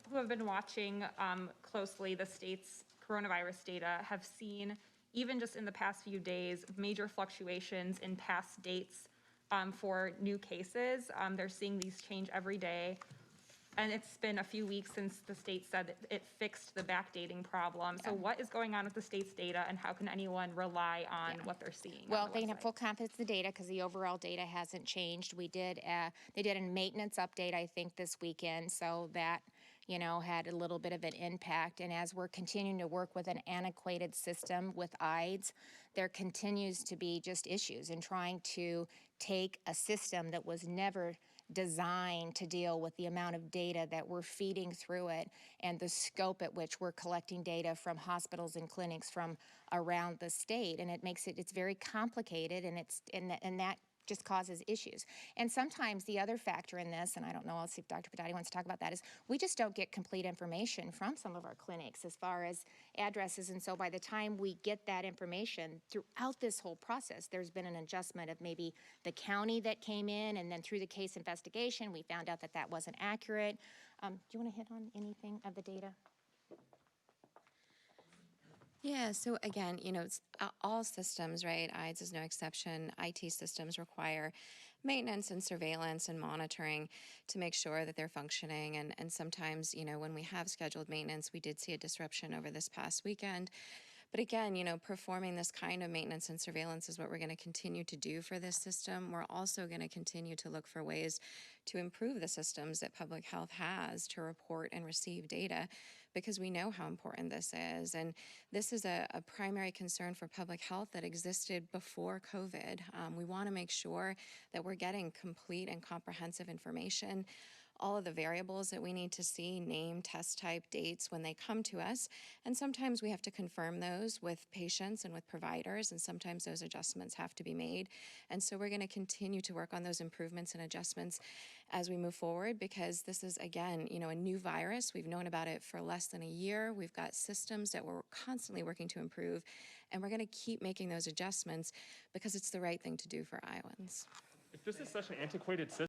who have been watching closely the state's coronavirus data have seen, even just in the past few days, major fluctuations in past dates for new cases. They're seeing these change every day. And it's been a few weeks since the state said that it fixed the backdating problem. So what is going on with the state's data, and how can anyone rely on what they're seeing? Well, they have full confidence in the data because the overall data hasn't changed. They did a maintenance update, I think, this weekend, so that, you know, had a little bit of an impact. And as we're continuing to work with an antiquated system with IDEs, there continues to be just issues in trying to take a system that was never designed to deal with the amount of data that we're feeding through it and the scope at which we're collecting data from hospitals and clinics from around the state. And it makes it's very complicated, and that just causes issues. And sometimes the other factor in this, and I don't know, I'll see if Dr. Padati wants to talk about that, is we just don't get complete information from some of our clinics as far as addresses. And so by the time we get that information throughout this whole process, there's been an adjustment of maybe the county that came in, and then through the case investigation, we found out that that wasn't accurate. Do you want to hit on anything of the data? Yeah, so again, you know, it's all systems, right? IDES is no exception. IT systems require maintenance and surveillance and monitoring to make sure that they're functioning. And sometimes, you know, when we have scheduled maintenance, we did see a disruption over this past weekend. But again, you know, performing this kind of maintenance and surveillance is what we're going to continue to do for this system. We're also going to continue to look for ways to improve the systems that public health has to report and receive data, because we know how important this is. And this is a primary concern for public health that existed before COVID. We want to make sure that we're getting complete and comprehensive information, all of the variables that we need to see, name, test type, dates when they come to us. And sometimes we have to confirm those with patients and with providers, and sometimes those adjustments have to be made. And so we're going to continue to work on those improvements and adjustments as we move forward, because this is, again, you know, a new virus. We've known about it for less than a year. We've got systems that we're constantly working to improve, and we're going to keep making those adjustments because it's the right thing to do for Iowans. If this is such an antiquated system,